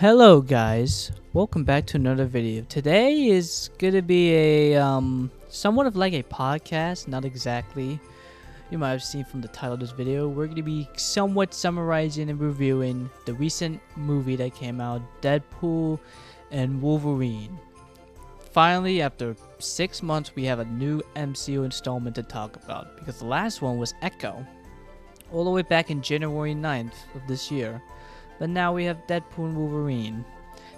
Hello guys, welcome back to another video. Today is gonna be a somewhat of like a podcast, not exactly. You might have seen from the title of this video. We're gonna be somewhat summarizing and reviewing the recent movie that came out, Deadpool and Wolverine. Finally, after 6 months, we have a new MCU installment to talk about, because the last one was Echo, all the way back in January 9th of this year. But now we have Deadpool and Wolverine.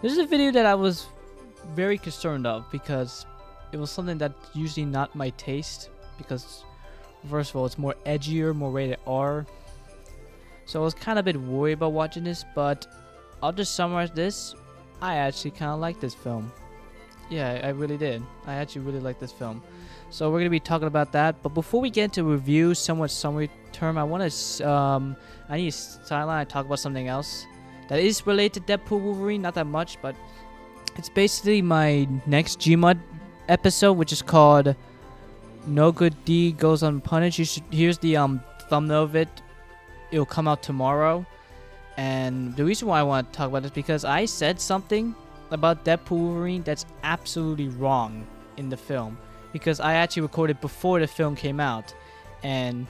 This is a video that I was very concerned of because it was something that's usually not my taste. Because first of all, it's more edgier, more rated R. So I was kind of a bit worried about watching this, but I'll just summarize this. I actually kind of like this film. Yeah, I really did. I actually really like this film. So we're going to be talking about that. But before we get into review, somewhat summary term, I want to I need to sideline and talk about something else that is related to Deadpool Wolverine, not that much, but it's basically my next Gmod episode, which is called No Good Deed Goes Unpunished. Here's the thumbnail of it. It'll come out tomorrow. And the reason why I want to talk about this is because I said something about Deadpool Wolverine that's absolutely wrong in the film. Because I actually recorded before the film came out. And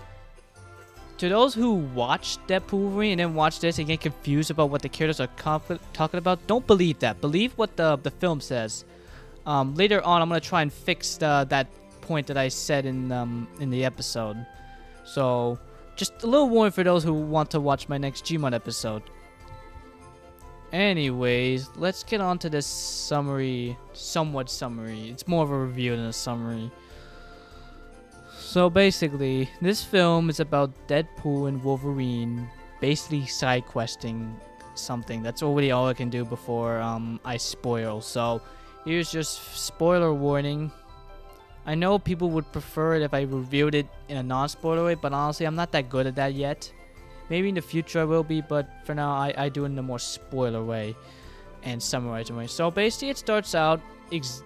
to those who watched Deadpool Wolverine and then watch this and get confused about what the characters are talking about, don't believe that. Believe what the film says. Later on, I'm going to try and fix that point that I said in the episode. So, just a little warning for those who want to watch my next Gmod episode. Anyways, let's get on to this summary. Somewhat summary. It's more of a review than a summary. So basically, this film is about Deadpool and Wolverine basically side questing something. That's already all I can do before I spoil. So here's just spoiler warning. I know people would prefer it if I reviewed it in a non-spoiler way, but honestly, I'm not that good at that yet. Maybe in the future I will be, but for now I do it in a more spoiler way and summarizing way. So basically, it starts out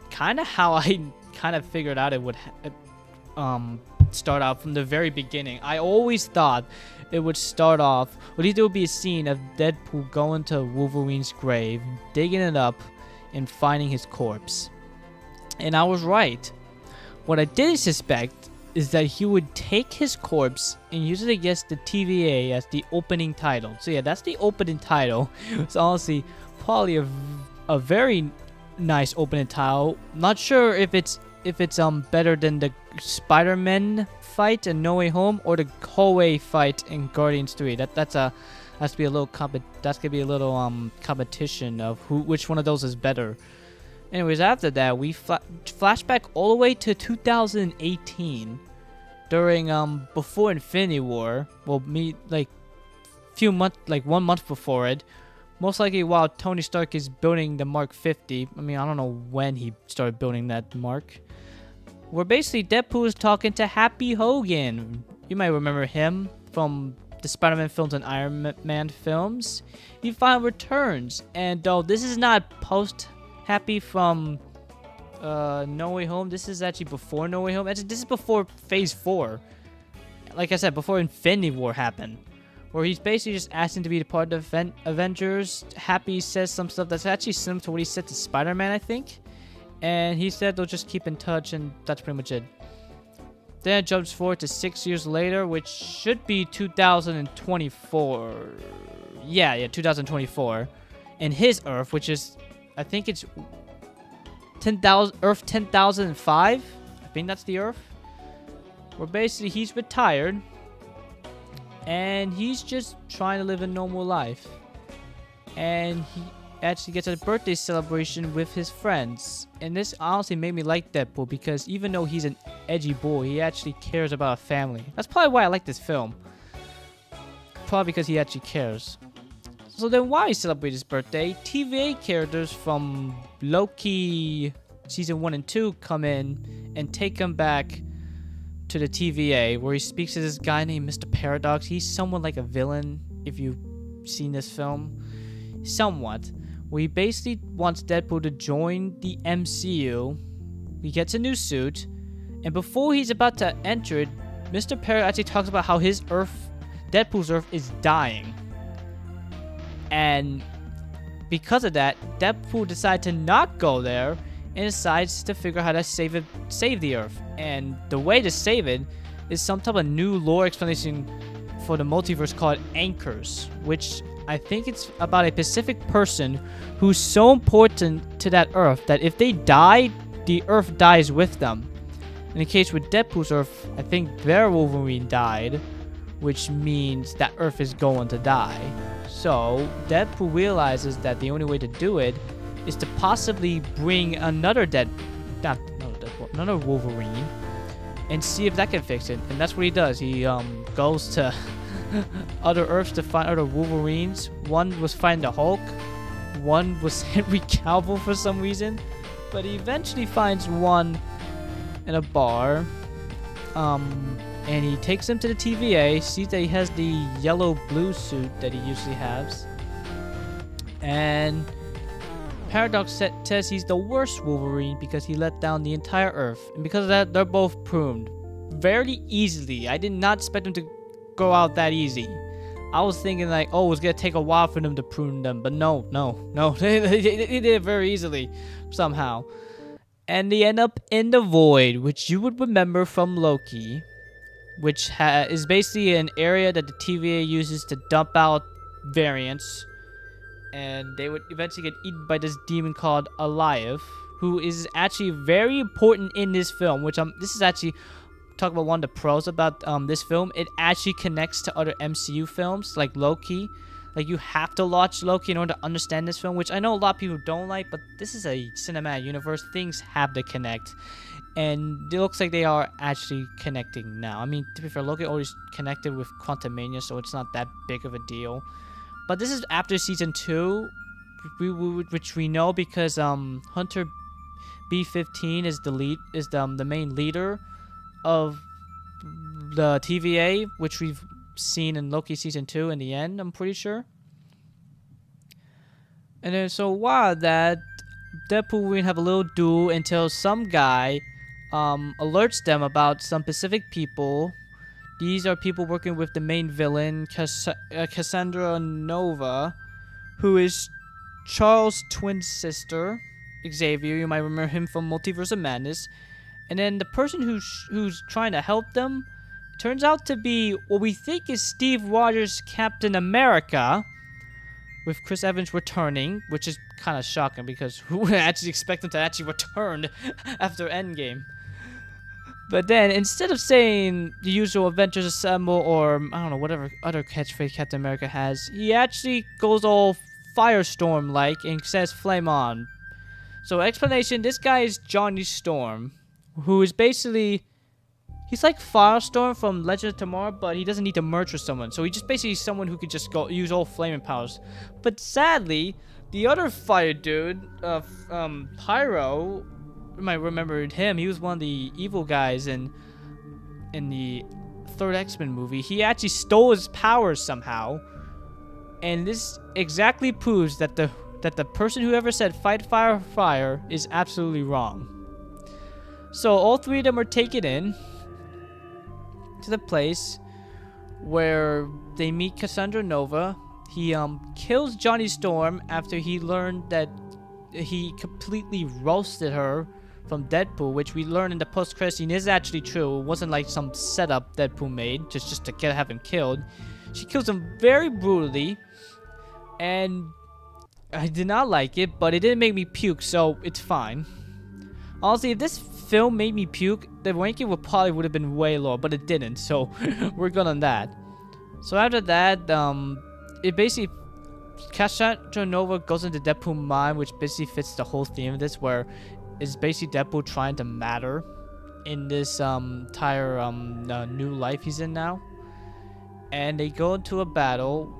kind of how I kind of figured out it would start out from the very beginning. I always thought it would start off, or at least there would be a scene of Deadpool going to Wolverine's grave, digging it up, and finding his corpse. And I was right. What I didn't suspect is that he would take his corpse and use it against the TVA as the opening title. So yeah, that's the opening title. It's honestly probably a very nice opening title. Not sure if it's better than the Spider-Man fight in No Way Home or the hallway fight in Guardians 3. That's gonna be a little competition of which one of those is better. Anyways, after that, we flashback all the way to 2018 during before Infinity War. Well, few months, like 1 month before it. Most likely while Tony Stark is building the Mark 50. I mean, I don't know when he started building that Mark. Where basically Deadpool is talking to Happy Hogan. You might remember him from the Spider-Man films and Iron Man films. He finally returns. And though this is not post-Happy from No Way Home. This is actually before No Way Home. Actually, this is before Phase 4. Like I said, before Infinity War happened. Where he's basically just asking to be a part of the Avengers. Happy says some stuff that's actually similar to what he said to Spider-Man, I think. And he said they'll just keep in touch, and that's pretty much it. Then it jumps forward to 6 years later, which should be 2024. Yeah, 2024. And his Earth, which is, I think it's Earth 10,005. I think that's the Earth. Where basically he's retired. And he's just trying to live a normal life. And he actually gets a birthday celebration with his friends. And this honestly made me like Deadpool, because even though he's an edgy boy, he actually cares about a family. That's probably why I like this film. Probably because he actually cares. So then why celebrate his birthday? TVA characters from Loki Season 1 and 2 come in and take him back to the TVA, where he speaks to this guy named Mr. Paradox. He's somewhat like a villain, if you've seen this film. Somewhat. Where he basically wants Deadpool to join the MCU. He gets a new suit. And before he's about to enter it, Mr. Paradox actually talks about how his Earth, Deadpool's Earth, is dying. And because of that, Deadpool decides to not go there and decides to figure out how to save the Earth. And the way to save it is some type of new lore explanation for the multiverse called Anchors, which I think it's about a specific person who's so important to that Earth that if they die, the Earth dies with them. In the case with Deadpool's Earth, I think their Wolverine died, which means that Earth is going to die. So Deadpool realizes that the only way to do it is to possibly bring another another Wolverine and see if that can fix it. And that's what he does. He goes to other Earths to find other Wolverines. One was fighting the Hulk. One was Henry Cavill for some reason. But he eventually finds one in a bar. And he takes him to the TVA, sees that he has the yellow-blue suit that he usually has. And Paradox says he's the worst Wolverine because he let down the entire Earth. And because of that, they're both pruned very easily. I did not expect them to go out that easy. I was thinking like, oh, it's going to take a while for them to prune them. But no. They did it very easily somehow. And they end up in the Void, which you would remember from Loki, which is basically an area that the TVA uses to dump out variants. And they would eventually get eaten by this demon called Alive, who is actually very important in this film, which this is actually talk about one of the pros about this film. It actually connects to other MCU films like Loki. Like, you have to watch Loki in order to understand this film, which I know a lot of people don't like, but this is a cinematic universe. Things have to connect. And it looks like they are actually connecting now. I mean, to be fair, Loki always connected with Quantumania, so it's not that big of a deal. But this is after season 2, which we know because Hunter B-15 is the main leader of the TVA, which we've seen in Loki season 2 in the end, I'm pretty sure. And then so while that, Deadpool will have a little duel until some guy alerts them about some specific people. These are people working with the main villain, Cassandra Nova, who is Charles' twin sister, Xavier. You might remember him from Multiverse of Madness. And then the person who's trying to help them turns out to be what we think is Steve Rogers' Captain America, with Chris Evans returning, which is kind of shocking because who would actually expect him to actually return after Endgame? But then, instead of saying the usual Avengers Assemble or, I don't know, whatever other catchphrase Captain America has, he actually goes all Firestorm-like and says Flame On. So, explanation, this guy is Johnny Storm, who is basically, he's like Firestorm from Legend of Tomorrow, but he doesn't need to merge with someone. So, he's just basically someone who could just go use all flaming powers. But sadly, the other fire dude, Pyro, you might remember him. He was one of the evil guys in the third X-Men movie. He actually stole his powers somehow, and this exactly proves that the person who ever said "fight fire fire" is absolutely wrong. So all three of them are taken in to the place where they meet Cassandra Nova. He kills Johnny Storm after he learned that he completely roasted her from Deadpool, which we learned in the post-credit scene is actually true. It wasn't like some setup Deadpool made just to have him killed. She kills him very brutally, and I did not like it, but it didn't make me puke, so it's fine. Honestly, if this film made me puke, the ranking would have been way lower, but it didn't, so we're good on that. So after that, it basically, Cassandra Nova goes into Deadpool's mind, which basically fits the whole theme of this, where it's basically Deadpool trying to matter in this entire new life he's in now. And they go into a battle.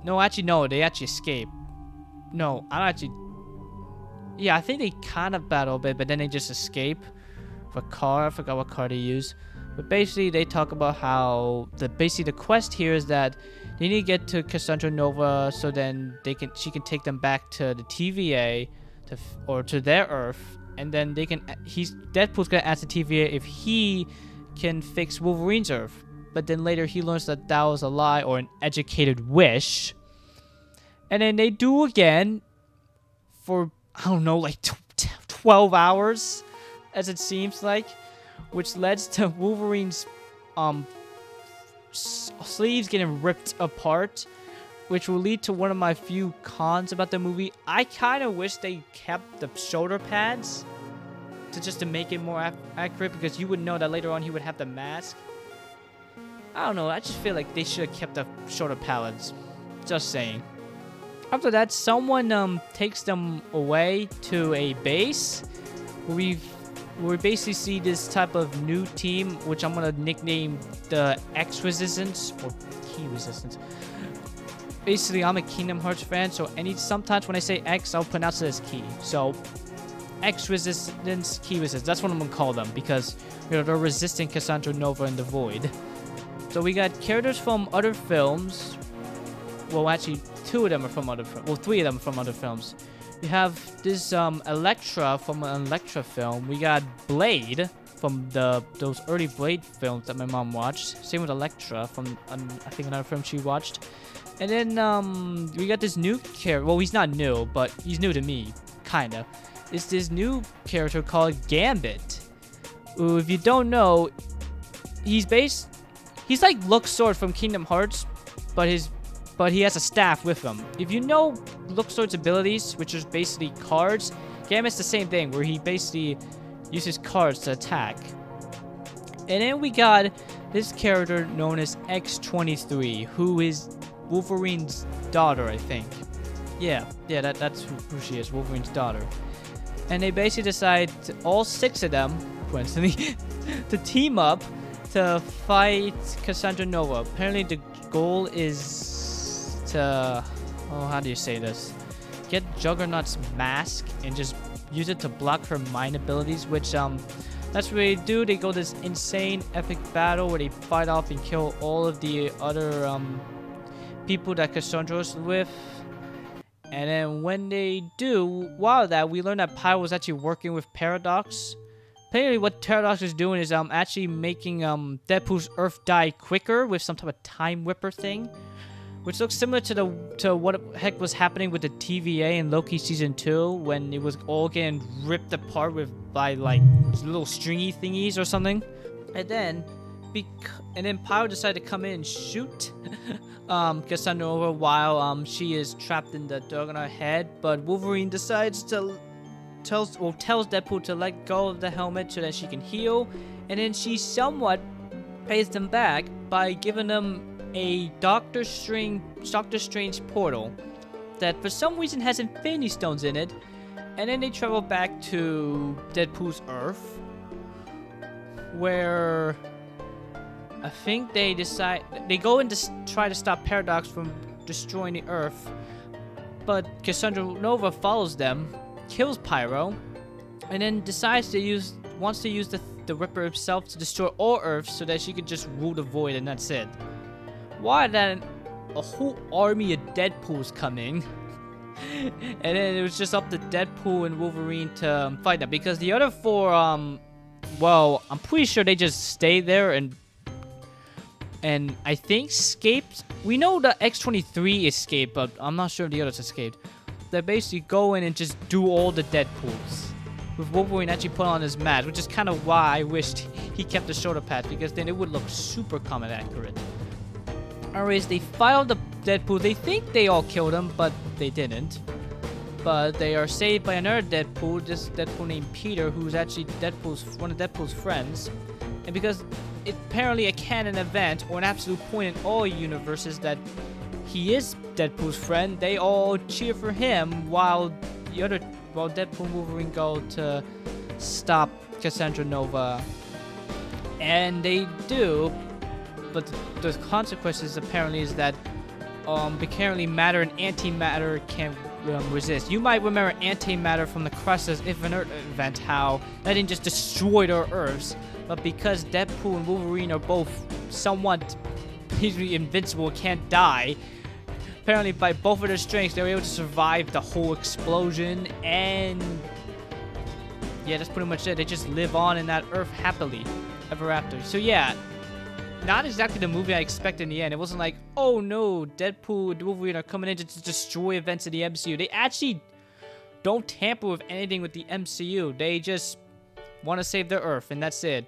No, they actually escape. No, I don't actually. Yeah, I think they kind of battle a bit, but then they just escape with a car. I forgot what car they use. But basically, they talk about how the quest here is that they need to get to Cassandra Nova, so then she can take them back to the TVA or to their Earth, and then Deadpool's gonna ask the TVA if he can fix Wolverine's Earth. But then later he learns that was a lie or an educated wish, and then they do again. for, I don't know, like 12 hours, as it seems like, which led to Wolverine's sleeves getting ripped apart, which will lead to one of my few cons about the movie. I kind of wish they kept the shoulder pads to make it more accurate, because you would know that later on he would have the mask. I don't know, I just feel like they should have kept the shoulder pads. Just saying. After that, someone takes them away to a base where we basically see this type of new team, which I'm gonna nickname the X Resistance or Key Resistance. Basically, I'm a Kingdom Hearts fan, so sometimes when I say X, I'll pronounce it as Key. So X Resistance, Key Resistance. That's what I'm gonna call them, because they're resisting Cassandra Nova in the Void. So we got characters from other films. Well, actually, 2 of them are from other films. Well, 3 of them are from other films. We have this Electra from an Electra film. We got Blade from those early Blade films that my mom watched. Same with Electra from I think another film she watched. And then we got this new character. Well, he's not new, but he's new to me, kinda. It's this new character called Gambit, who, if you don't know, he's like Luxord from Kingdom Hearts, but he has a staff with him. If you know Luxord's abilities, which is basically cards, Gambit's the same thing, where he basically uses cards to attack. And then we got this character known as X-23, who is Wolverine's daughter, I think. Yeah, that's who she is, Wolverine's daughter. And they basically decide, all 6 of them, coincidentally, to team up to fight Cassandra Nova. Apparently the goal is to, how do you say this? Get Juggernaut's mask and just use it to block her mind abilities, which that's what they do. They go this insane epic battle where they fight off and kill all of the other people that Cassandra's with. And then when they do, while that, we learn that Pyro was actually working with Paradox. Apparently what Paradox is doing is actually making Deadpool's Earth die quicker with some type of time whipper thing, which looks similar to what the heck was happening with the TVA in Loki Season 2, when it was all getting ripped apart by like little stringy thingies or something. And then Pyro decided to come in and shoot Cassandra Nova while she is trapped in the Juggernaut head, but Wolverine decides to tells Deadpool to let go of the helmet so that she can heal, and then she somewhat pays them back by giving them a Doctor Strange portal that for some reason has Infinity Stones in it. And then they travel back to Deadpool's Earth, where I think they go and try to stop Paradox from destroying the Earth, but Cassandra Nova follows them, kills Pyro, and then wants to use the Ripper himself to destroy all Earth so that she could just rule the Void, and that's it. Why then a whole army of Deadpools coming, and then it was just up to Deadpool and Wolverine to fight them, because the other 4, well, I'm pretty sure they just stayed there and I think escaped. We know the X-23 escaped, but I'm not sure if the others escaped. They basically go in and just do all the Deadpools, with Wolverine actually put on his mask, which is kind of why I wished he kept the shoulder pads, because then it would look super comic accurate. Anyways, they filed the Deadpool. They think they all killed him, but they didn't. But they are saved by another Deadpool, this Deadpool named Peter, who's actually one of Deadpool's friends. And because it's apparently a canon event, or an absolute point in all universes that he is Deadpool's friend, they all cheer for him while Deadpool and Wolverine go to stop Cassandra Nova. And they do, but the consequences apparently is that apparently matter and antimatter can resist. You might remember antimatter from the Crisis Infinite event, how that didn't just destroy their Earths, but because Deadpool and Wolverine are both somewhat basically invincible, can't die, apparently by both of their strengths they were able to survive the whole explosion, and yeah, that's pretty much it. They just live on in that Earth happily ever after. So yeah, not exactly the movie I expected in the end. It wasn't like, oh no, Deadpool and Wolverine are coming in to destroy events in the MCU. They actually don't tamper with anything with the MCU. They just want to save the Earth, and that's it.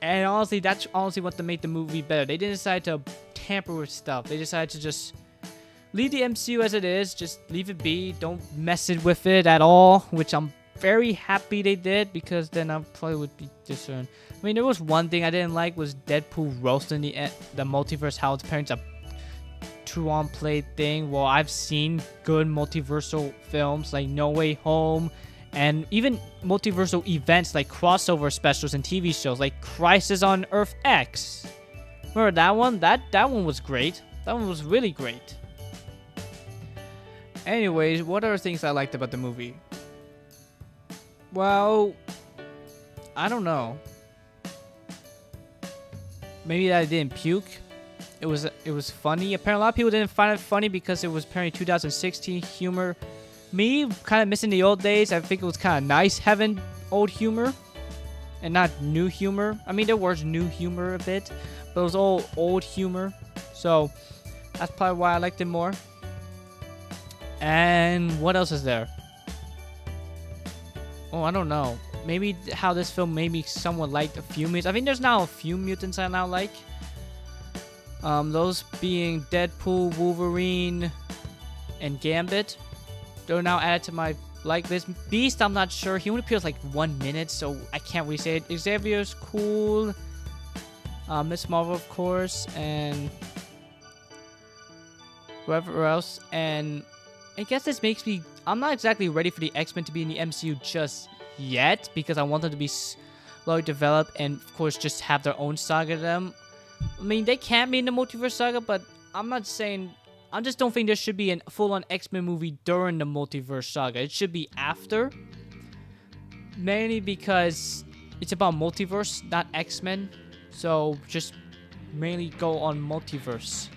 And honestly, that's honestly what made the movie better. They didn't decide to tamper with stuff. They decided to just leave the MCU as it is. Just leave it be. Don't mess it with it at all, which I'm very happy they did, because then I probably would be discerned. I mean, there was one thing I didn't like was Deadpool roasting the multiverse, how it's parents a true-on play thing. Well, I've seen good multiversal films like No Way Home, and even multiversal events like crossover specials and TV shows like Crisis on Earth X. Remember that one? That one was great. That one was really great. Anyways, what are things I liked about the movie? Well, I don't know. Maybe that I didn't puke. It was funny. Apparently, a lot of people didn't find it funny because it was apparently 2016 humor. Me, kind of missing the old days. I think it was kind of nice having old humor and not new humor. I mean, there was new humor a bit, but it was all old humor. So that's probably why I liked it more. And what else is there? Oh, I don't know. Maybe how this film made me somewhat like a few mutants. I think there's now a few mutants I now like. Those being Deadpool, Wolverine, and Gambit. They're now added to my like list. Beast, I'm not sure. He only appears like 1 minute, so I can't really say it. Xavier's cool. Miss Marvel, of course, and whoever else. And I guess this makes me... I'm not exactly ready for the X-Men to be in the MCU just yet, because I want them to be slowly developed and, of course, just have their own saga to them. I mean, they can be in the multiverse saga, but I'm not saying... I just don't think there should be a full-on X-Men movie during the multiverse saga. It should be after. Mainly because it's about multiverse, not X-Men. So, just mainly go on multiverse.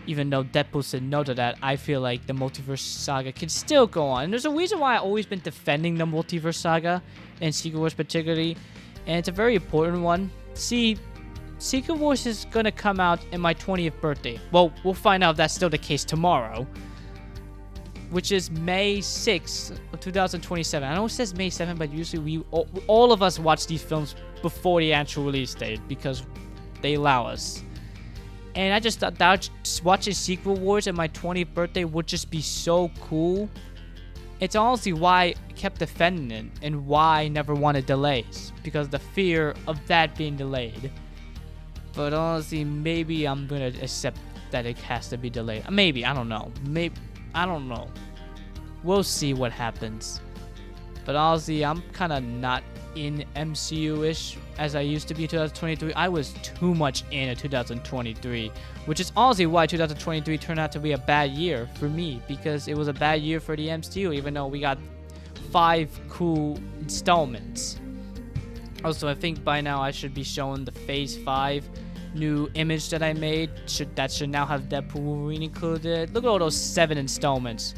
Even though Deadpool said no to that, I feel like the multiverse saga can still go on. And there's a reason why I've always been defending the multiverse saga, and Secret Wars particularly. And it's a very important one. See, Secret Wars is going to come out in my 20th birthday. Well, we'll find out if that's still the case tomorrow. Which is May 6th of 2027. I know it says May 7th, but usually all of us watch these films before the actual release date, because they allow us. And I just thought that watching Secret Wars at my 20th birthday would just be so cool. It's honestly why I kept defending it, and why I never wanted delays. Because the fear of that being delayed. But honestly, maybe I'm going to accept that it has to be delayed. Maybe, I don't know. Maybe, I don't know. We'll see what happens. But honestly, I'm kind of not in MCU-ish as I used to be in 2023. I was too much in 2023, which is honestly why 2023 turned out to be a bad year for me, because it was a bad year for the MCU, even though we got 5 cool installments. Also, I think by now I should be showing the Phase 5 new image that I made. That should now have Deadpool Wolverine included. Look at all those 7 installments.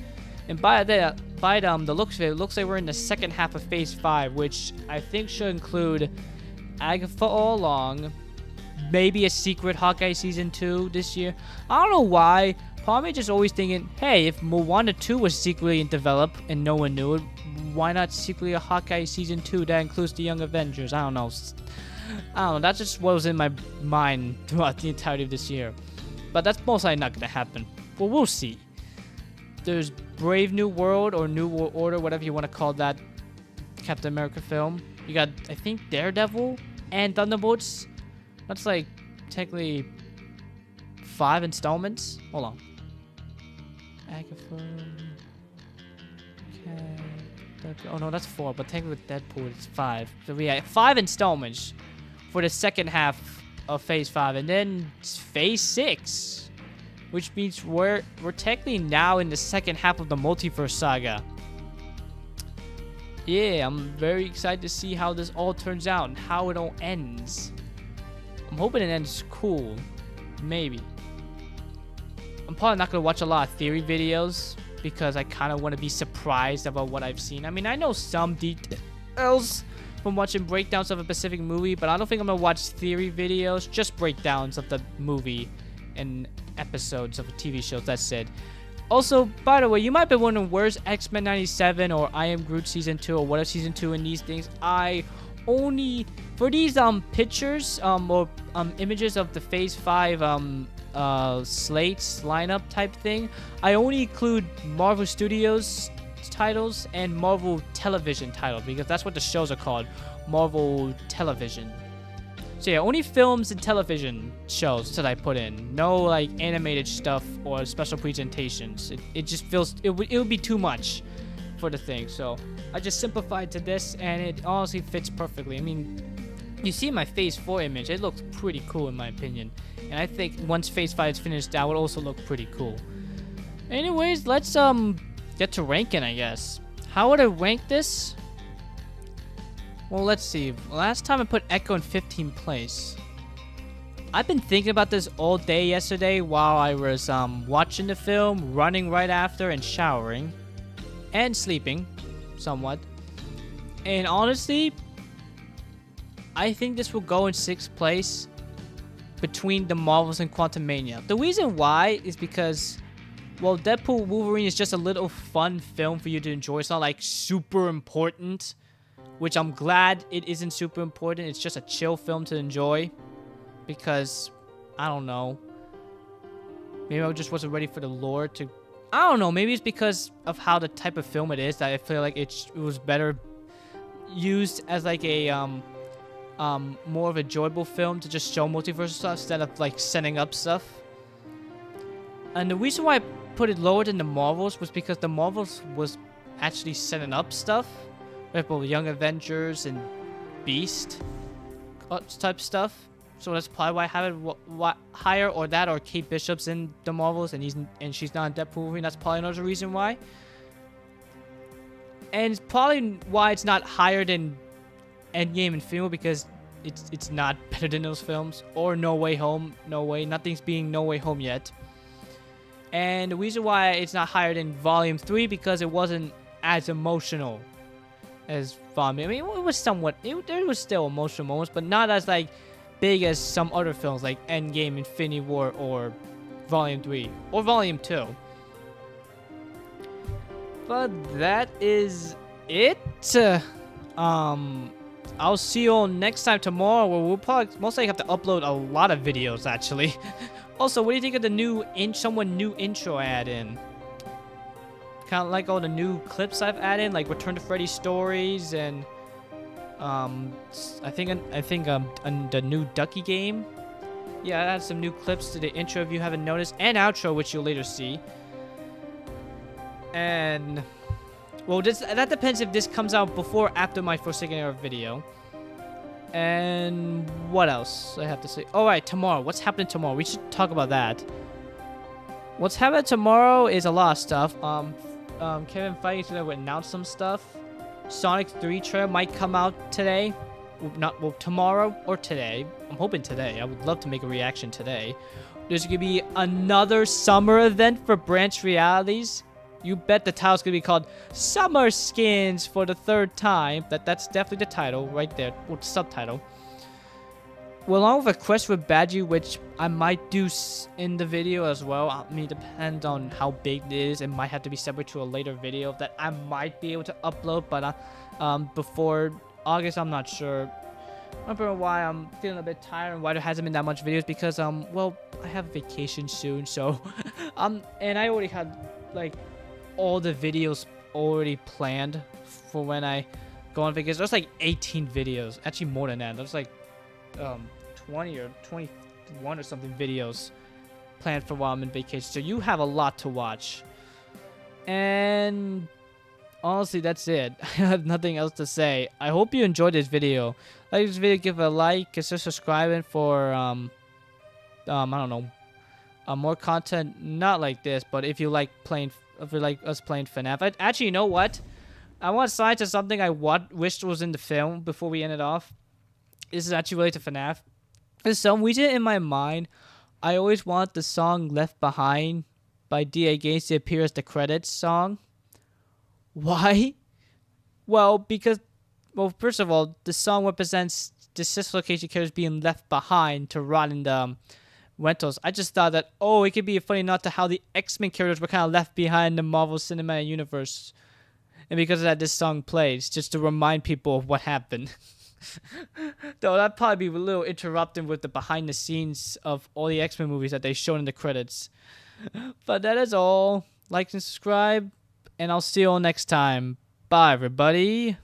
And by the looks of it, it looks like we're in the second half of Phase 5, which I think should include Agatha all along, maybe a secret Hawkeye Season 2 this year. I don't know why. Part of me just always thinking, hey, if Moana 2 was secretly developed and no one knew it, why not secretly a Hawkeye Season 2 that includes the Young Avengers? I don't know. That's just what was in my mind throughout the entirety of this year. But that's most likely not going to happen. Well, we'll see. There's Brave New World, or New World Order, whatever you want to call that Captain America film. You got, I think, Daredevil and Thunderbolts. That's like technically 5 installments. Hold on. Agatha. Okay. Oh no, that's 4. But technically with Deadpool, it's 5. So we have 5 installments for the second half of Phase 5, and then Phase 6. Which means we're technically now in the second half of the multiverse saga. Yeah, I'm very excited to see how this all turns out and how it all ends. I'm hoping it ends cool. Maybe. I'm probably not going to watch a lot of theory videos, because I kind of want to be surprised about what I've seen. I mean, I know some details from watching breakdowns of a specific movie, but I don't think I'm going to watch theory videos, just breakdowns of the movie and episodes of TV shows. That's it. Also, by the way, you might be wondering where's X-Men 97 or I Am Groot Season 2 or what is Season 2 in these things. I only, for these pictures or images of the Phase 5 slates lineup type thing, I only include Marvel Studios titles and Marvel Television titles because that's what the shows are called, Marvel Television. So yeah, only films and television shows that I put in. No like animated stuff or special presentations. It just feels, it would be too much for the thing. So I just simplified to this and it honestly fits perfectly. I mean, you see my Phase 4 image, it looks pretty cool in my opinion. And I think once Phase 5 is finished, that would also look pretty cool. Anyways, let's get to ranking, I guess. How would I rank this? Well, let's see. Last time I put Echo in 15th place. I've been thinking about this all day yesterday while I was watching the film, running right after, and showering. And sleeping, somewhat. And honestly, I think this will go in 6th place between The Marvels and Quantumania. The reason why is because, well, Deadpool Wolverine is just a little fun film for you to enjoy. It's not like super important, which I'm glad it isn't super important. It's just a chill film to enjoy because, I don't know, maybe I just wasn't ready for the lore to, I don't know, maybe it's because of how the type of film it is that I feel like it was better used as like a more of a enjoyable film to just show multiverse stuff instead of like setting up stuff. And the reason why I put it lower than the Marvels was because the Marvels was actually setting up stuff. With both Young Avengers and Beast type stuff. So that's probably why I have it higher, or that, or Kate Bishop's in the Marvels and she's not in Deadpool Wolverine. That's probably another reason why. And it's probably why it's not higher than Endgame and Infinity War, because it's not better than those films. Or No Way Home. No way. Nothing's being No Way Home yet. And the reason why it's not higher than Volume 3 because it wasn't as emotional as Volume. I mean, it was somewhat. There was still emotional moments, but not as like big as some other films like Endgame, Infinity War, or Volume 3 or Volume 2. But that is it. I'll see you all next time tomorrow, where we'll probably most likely have to upload a lot of videos actually. Also, what do you think of the new new intro I add in? Kind of like all the new clips I've added, like Return to Freddy stories and I think the new Ducky game. Yeah, I added some new clips to the intro if you haven't noticed, and outro, which you'll later see. And well, that depends if this comes out before or after my Forsaken Era video. And what else I have to say? All right, tomorrow. What's happening tomorrow? We should talk about that. What's happening tomorrow is a lot of stuff. Kevin Feige's gonna announce some stuff. Sonic 3 trailer might come out today. Well, tomorrow or today. I'm hoping today. I would love to make a reaction today. There's gonna be another summer event for Branch Realities. You bet the title's gonna be called Summer Skins for the 3rd time. That's definitely the title right there, or the subtitle. Well, along with a quest with Badgie, which I might do in the video as well. I mean, it depends on how big it is. It might have to be separate to a later video that I might be able to upload, but before August, I'm not sure. I don't know why I'm feeling a bit tired and why there hasn't been that much videos, because well, I have vacation soon, so and I already had like all the videos already planned for when I go on vacation. There's like 18 videos, actually more than that. There's like 20 or 21 or something videos planned for while I'm in vacation, so you have a lot to watch. And honestly, that's it. I have nothing else to say. I hope you enjoyed this video. Like this video, give it a like, consider subscribing for I don't know, more content, not like this, but if you like us playing FNAF. Actually, you know what, I want to slide to something I wished was in the film before we end it off. This is actually related to FNAF. For some reason in my mind, I always want the song Left Behind by DA Games to appear as the credits song. Why? Well, because, well, first of all, the song represents the dislocation characters being left behind to rot in the rentals. I just thought that, oh, it could be a funny nod to how the X-Men characters were kind of left behind in the Marvel Cinematic Universe. And because of that, this song plays, just to remind people of what happened. Though that'd probably be a little interrupting with the behind the scenes of all the X-Men movies that they showed in the credits. But that is all. Like and subscribe, and I'll see you all next time. Bye, everybody.